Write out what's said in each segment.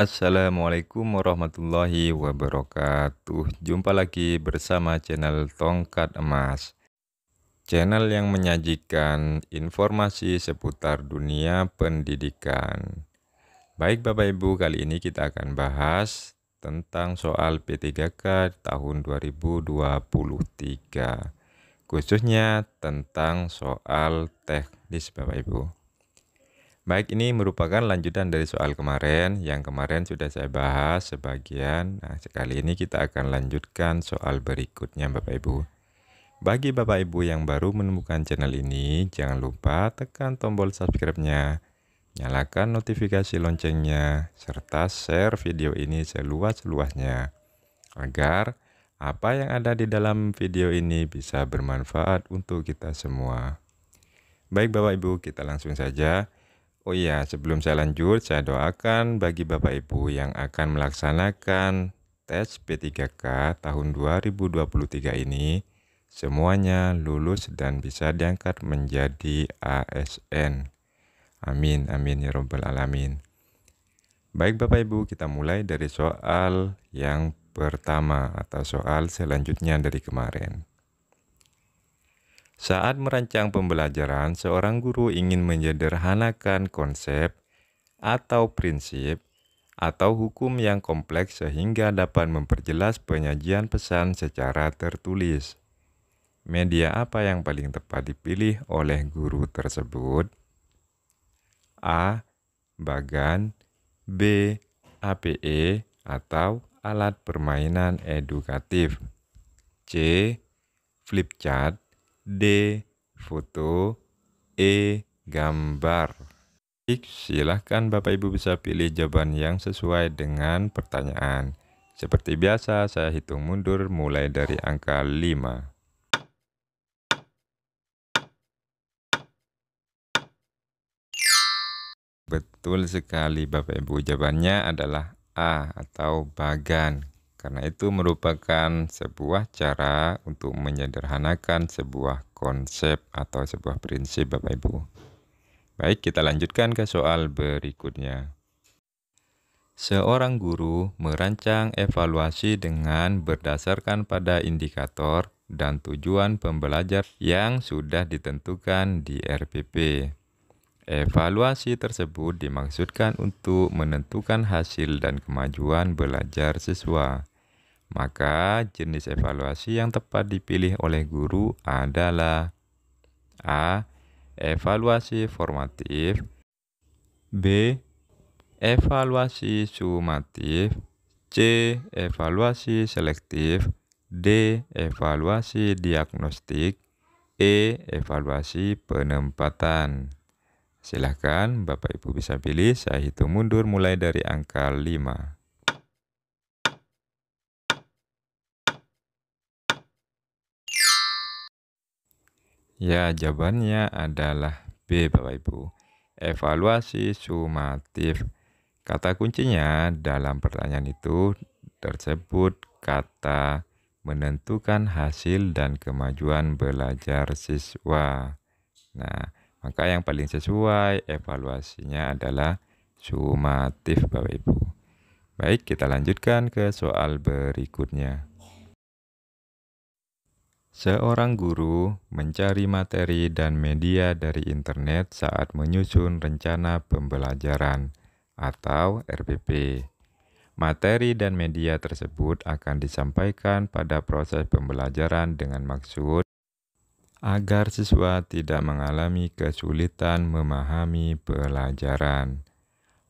Assalamualaikum warahmatullahi wabarakatuh. Jumpa lagi bersama channel Tongkat Emas, channel yang menyajikan informasi seputar dunia pendidikan. Baik Bapak Ibu, kali ini kita akan bahas tentang soal P3K tahun 2023, khususnya tentang soal teknis Bapak Ibu. Baik, ini merupakan lanjutan dari soal kemarin. Yang kemarin sudah saya bahas sebagian. Nah, sekali ini kita akan lanjutkan soal berikutnya Bapak Ibu. Bagi Bapak Ibu yang baru menemukan channel ini, jangan lupa tekan tombol subscribe-nya, nyalakan notifikasi loncengnya, serta share video ini seluas-luasnya, agar apa yang ada di dalam video ini bisa bermanfaat untuk kita semua. Baik Bapak Ibu, kita langsung saja. Oh iya, sebelum saya lanjut, saya doakan bagi Bapak Ibu yang akan melaksanakan tes P3K tahun 2023 ini, semuanya lulus dan bisa diangkat menjadi ASN. Amin, amin ya Rabbal Alamin. Baik Bapak Ibu, kita mulai dari soal yang pertama atau soal selanjutnya dari kemarin. Saat merancang pembelajaran, seorang guru ingin menyederhanakan konsep atau prinsip atau hukum yang kompleks sehingga dapat memperjelas penyajian pesan secara tertulis. Media apa yang paling tepat dipilih oleh guru tersebut? A. Bagan, B. APE atau alat permainan edukatif, C. Flipchart, D. Foto, E. Gambar. Silahkan Bapak Ibu bisa pilih jawaban yang sesuai dengan pertanyaan. Seperti biasa, saya hitung mundur mulai dari angka 5. Betul sekali Bapak Ibu, jawabannya adalah A atau bagan. Karena itu merupakan sebuah cara untuk menyederhanakan sebuah konsep atau sebuah prinsip Bapak Ibu. Baik, kita lanjutkan ke soal berikutnya. Seorang guru merancang evaluasi dengan berdasarkan pada indikator dan tujuan pembelajar yang sudah ditentukan di RPP. Evaluasi tersebut dimaksudkan untuk menentukan hasil dan kemajuan belajar siswa. Maka jenis evaluasi yang tepat dipilih oleh guru adalah A. Evaluasi formatif, B. Evaluasi sumatif, C. Evaluasi selektif, D. Evaluasi diagnostik, E. Evaluasi penempatan. Silahkan Bapak Ibu bisa pilih, saya hitung mundur mulai dari angka 5. Ya, jawabannya adalah B Bapak Ibu. Evaluasi sumatif. Kata kuncinya dalam pertanyaan itu tersebut kata menentukan hasil dan kemajuan belajar siswa. Nah, maka yang paling sesuai evaluasinya adalah sumatif Bapak Ibu. Baik, kita lanjutkan ke soal berikutnya. Seorang guru mencari materi dan media dari internet saat menyusun rencana pembelajaran atau RPP. Materi dan media tersebut akan disampaikan pada proses pembelajaran dengan maksud agar siswa tidak mengalami kesulitan memahami pelajaran.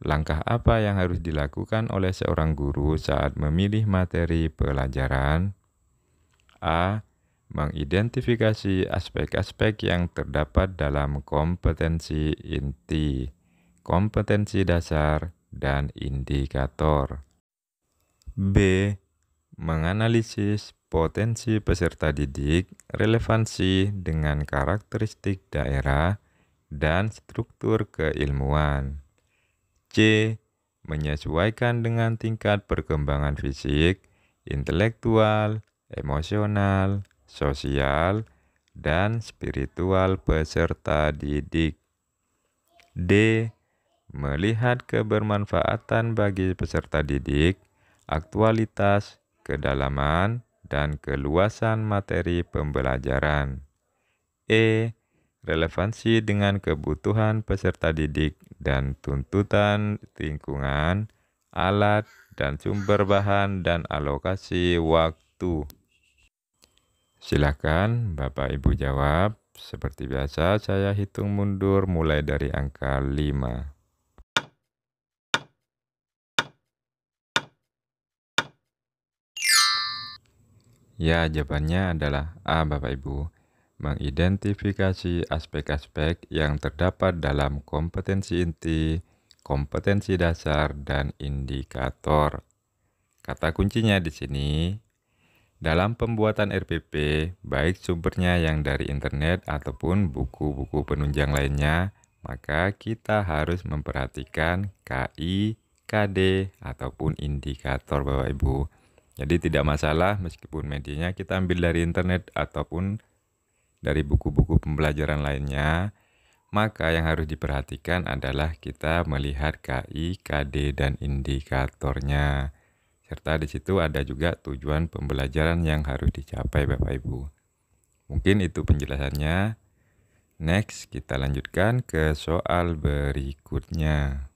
Langkah apa yang harus dilakukan oleh seorang guru saat memilih materi pelajaran? A. Mengidentifikasi aspek-aspek yang terdapat dalam kompetensi inti, kompetensi dasar, dan indikator. B. Menganalisis potensi peserta didik, relevansi dengan karakteristik daerah, dan struktur keilmuan. C. Menyesuaikan dengan tingkat perkembangan fisik, intelektual, emosional, sosial, dan spiritual peserta didik. D. melihat kebermanfaatan bagi peserta didik, aktualitas, kedalaman, dan keluasan materi pembelajaran. E. Relevansi dengan kebutuhan peserta didik dan tuntutan lingkungan, alat, dan sumber bahan, dan alokasi waktu. Silakan Bapak Ibu jawab. Seperti biasa saya hitung mundur mulai dari angka 5. Ya, jawabannya adalah A, Bapak Ibu. Mengidentifikasi aspek-aspek yang terdapat dalam kompetensi inti, kompetensi dasar, dan indikator. Kata kuncinya di sini, dalam pembuatan RPP, baik sumbernya yang dari internet ataupun buku-buku penunjang lainnya, maka kita harus memperhatikan KI, KD, ataupun indikator Bapak Ibu. Jadi tidak masalah meskipun medianya kita ambil dari internet ataupun dari buku-buku pembelajaran lainnya, maka yang harus diperhatikan adalah kita melihat KI, KD, dan indikatornya. Serta di situ ada juga tujuan pembelajaran yang harus dicapai Bapak Ibu. Mungkin itu penjelasannya. Next, kita lanjutkan ke soal berikutnya.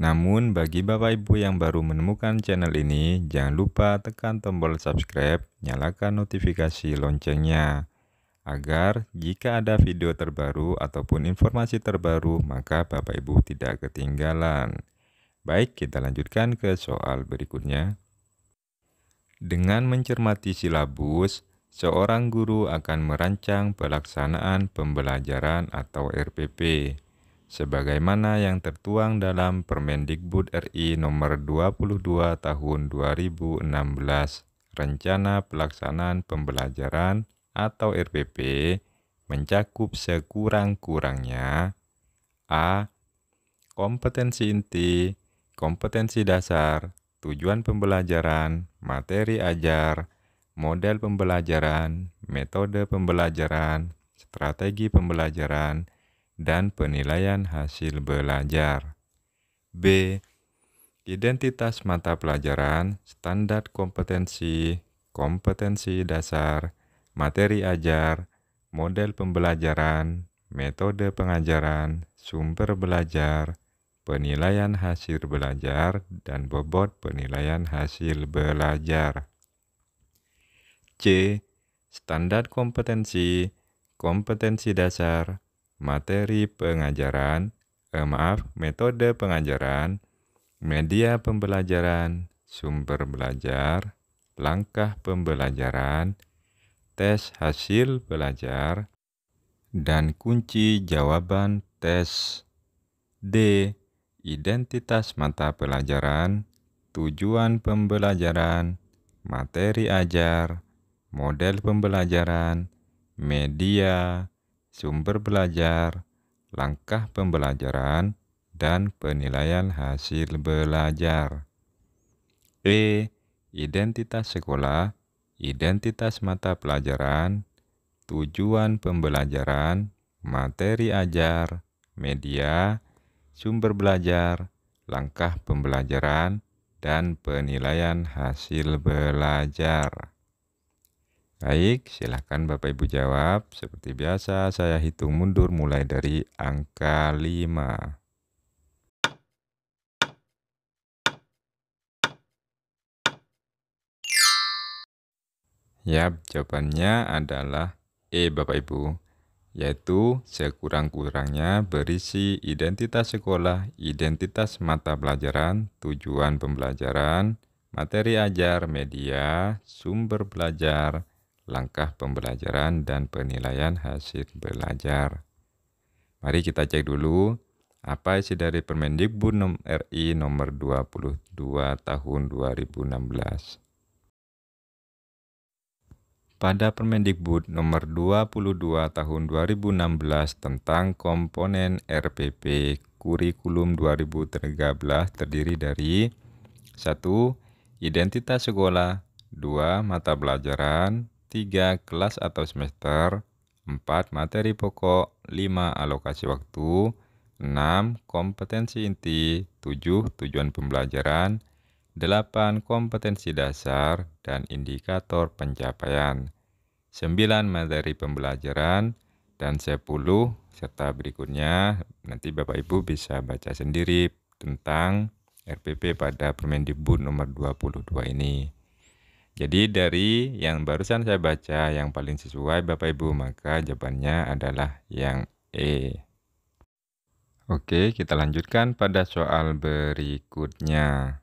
Namun, bagi Bapak Ibu yang baru menemukan channel ini, jangan lupa tekan tombol subscribe, nyalakan notifikasi loncengnya, agar jika ada video terbaru ataupun informasi terbaru, maka Bapak Ibu tidak ketinggalan. Baik, kita lanjutkan ke soal berikutnya. Dengan mencermati silabus, seorang guru akan merancang pelaksanaan pembelajaran atau RPP, sebagaimana yang tertuang dalam Permendikbud RI nomor 22 tahun 2016, Rencana Pelaksanaan Pembelajaran atau RPP, mencakup sekurang-kurangnya A. Kompetensi inti, kompetensi dasar, tujuan pembelajaran, materi ajar, model pembelajaran, metode pembelajaran, strategi pembelajaran, dan penilaian hasil belajar. B. Identitas mata pelajaran, standar kompetensi, kompetensi dasar, materi ajar, model pembelajaran, metode pengajaran, sumber belajar, penilaian hasil belajar, dan bobot penilaian hasil belajar. C. Standar kompetensi, kompetensi dasar, materi pengajaran, metode pengajaran, media pembelajaran, sumber belajar, langkah pembelajaran, tes hasil belajar, dan kunci jawaban tes. D. Identitas mata pelajaran, tujuan pembelajaran, materi ajar, model pembelajaran, media, sumber belajar, langkah pembelajaran, dan penilaian hasil belajar. E. Identitas sekolah, identitas mata pelajaran, tujuan pembelajaran, materi ajar, media, sumber belajar, langkah pembelajaran, dan penilaian hasil belajar. Baik, silakan Bapak Ibu jawab. Seperti biasa, saya hitung mundur mulai dari angka 5. Yap, jawabannya adalah E, Bapak Ibu, yaitu sekurang-kurangnya berisi identitas sekolah, identitas mata pelajaran, tujuan pembelajaran, materi ajar, media, sumber belajar, langkah pembelajaran, dan penilaian hasil belajar. Mari kita cek dulu apa isi dari Permendikbud RI nomor 22 tahun 2016. Pada Permendikbud nomor 22 tahun 2016 tentang komponen RPP Kurikulum 2013 terdiri dari 1. Identitas sekolah, 2. Mata pelajaran, 3. Kelas atau semester, 4. Materi pokok, 5. Alokasi waktu, 6. Kompetensi inti. 7. Tujuan pembelajaran. 8. Kompetensi dasar dan indikator pencapaian. 9. Materi pembelajaran. Dan 10 serta berikutnya nanti Bapak Ibu bisa baca sendiri tentang RPP pada Permendikbud nomor 22 ini. Jadi dari yang barusan saya baca yang paling sesuai Bapak Ibu, maka jawabannya adalah yang E. Oke, kita lanjutkan pada soal berikutnya.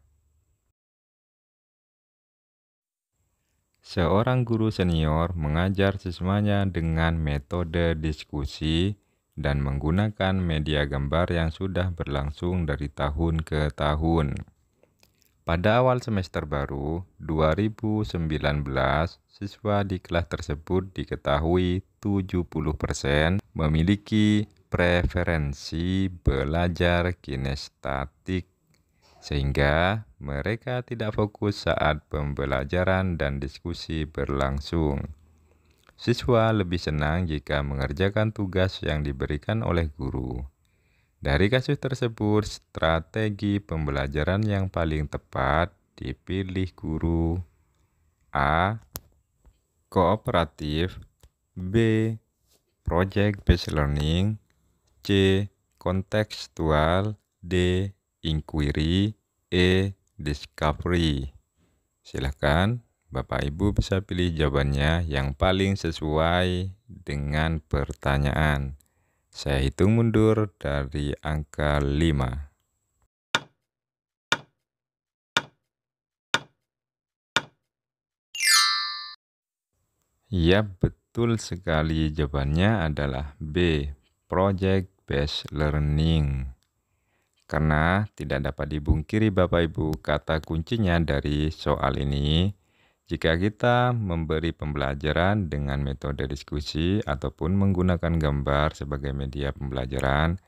Seorang guru senior mengajar siswanya dengan metode diskusi dan menggunakan media gambar yang sudah berlangsung dari tahun ke tahun. Pada awal semester baru 2019, siswa di kelas tersebut diketahui 70% memiliki preferensi belajar kinestetik, sehingga mereka tidak fokus saat pembelajaran dan diskusi berlangsung. Siswa lebih senang jika mengerjakan tugas yang diberikan oleh guru. Dari kasus tersebut, strategi pembelajaran yang paling tepat dipilih guru. A. Kooperatif. B. Project-based learning. C. Kontekstual. D. Inquiry. E. Discovery. Silakan Bapak Ibu bisa pilih jawabannya yang paling sesuai dengan pertanyaan. Saya hitung mundur dari angka 5. Ya, betul sekali. Jawabannya adalah B. Project-based learning. Karena tidak dapat dibungkiri Bapak Ibu, kata kuncinya dari soal ini, jika kita memberi pembelajaran dengan metode diskusi ataupun menggunakan gambar sebagai media pembelajaran,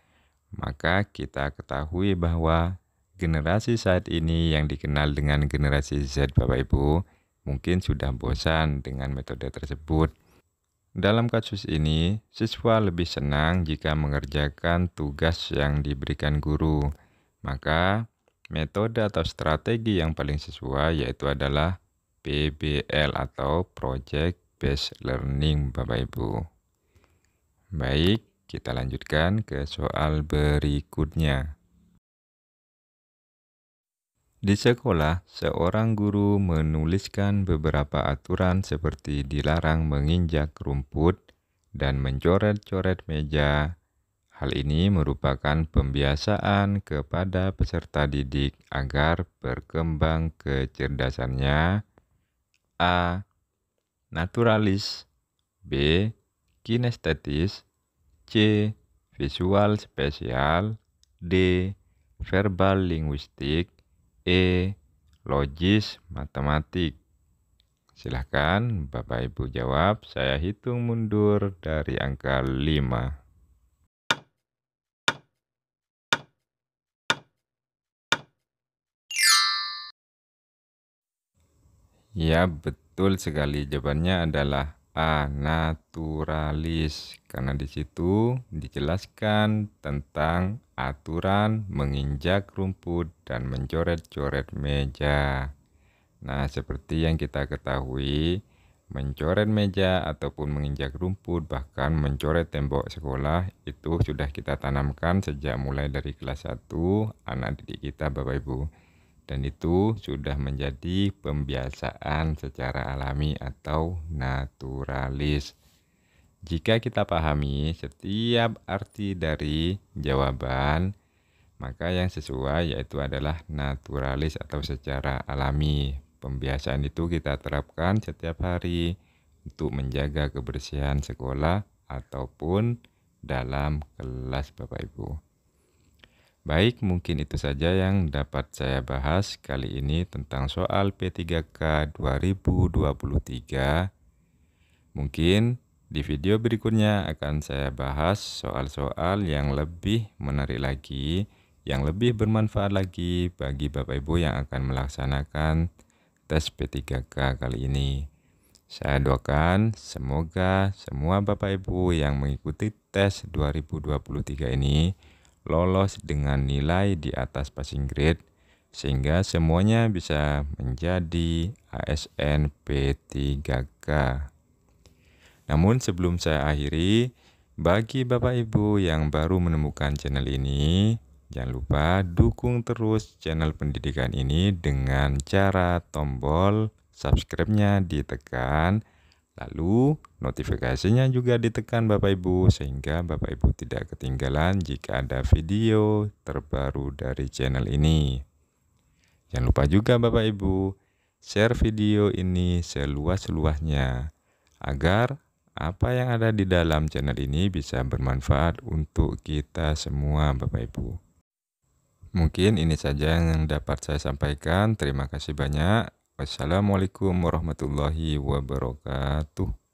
maka kita ketahui bahwa generasi saat ini yang dikenal dengan generasi Z Bapak Ibu, mungkin sudah bosan dengan metode tersebut. Dalam kasus ini, siswa lebih senang jika mengerjakan tugas yang diberikan guru. Maka, metode atau strategi yang paling sesuai yaitu adalah PBL atau Project Based Learning, Bapak Ibu. Baik, kita lanjutkan ke soal berikutnya. Di sekolah, seorang guru menuliskan beberapa aturan seperti dilarang menginjak rumput dan mencoret-coret meja. Hal ini merupakan pembiasaan kepada peserta didik agar berkembang kecerdasannya. A. Naturalis. B. Kinestetis. C. Visual spesial. D. Verbal linguistik. E. Logis matematik. Silahkan Bapak Ibu jawab, saya hitung mundur dari angka 5. Ya, betul sekali. Jawabannya adalah A. Naturalis. Karena di situ dijelaskan tentang aturan menginjak rumput dan mencoret-coret meja. Nah, seperti yang kita ketahui, mencoret meja ataupun menginjak rumput, bahkan mencoret tembok sekolah, itu sudah kita tanamkan sejak mulai dari kelas 1 anak didik kita, Bapak Ibu. Dan itu sudah menjadi pembiasaan secara alami atau naturalis. Jika kita pahami setiap arti dari jawaban, maka yang sesuai yaitu adalah naturalis atau secara alami. Pembiasaan itu kita terapkan setiap hari untuk menjaga kebersihan sekolah ataupun dalam kelas Bapak Ibu. Baik, mungkin itu saja yang dapat saya bahas kali ini tentang soal P3K 2023. Mungkin di video berikutnya akan saya bahas soal-soal yang lebih menarik lagi, yang lebih bermanfaat lagi bagi Bapak Ibu yang akan melaksanakan tes P3K kali ini. Saya doakan semoga semua Bapak Ibu yang mengikuti tes 2023 ini lolos dengan nilai di atas passing grade sehingga semuanya bisa menjadi ASN P3K. Namun sebelum saya akhiri, bagi Bapak Ibu yang baru menemukan channel ini, jangan lupa dukung terus channel pendidikan ini dengan cara tombol subscribe-nya ditekan, lalu notifikasinya juga ditekan Bapak Ibu, sehingga Bapak Ibu tidak ketinggalan jika ada video terbaru dari channel ini. Jangan lupa juga Bapak Ibu, share video ini seluas-luasnya, agar apa yang ada di dalam channel ini bisa bermanfaat untuk kita semua Bapak Ibu. Mungkin ini saja yang dapat saya sampaikan. Terima kasih banyak. Wassalamualaikum warahmatullahi wabarakatuh.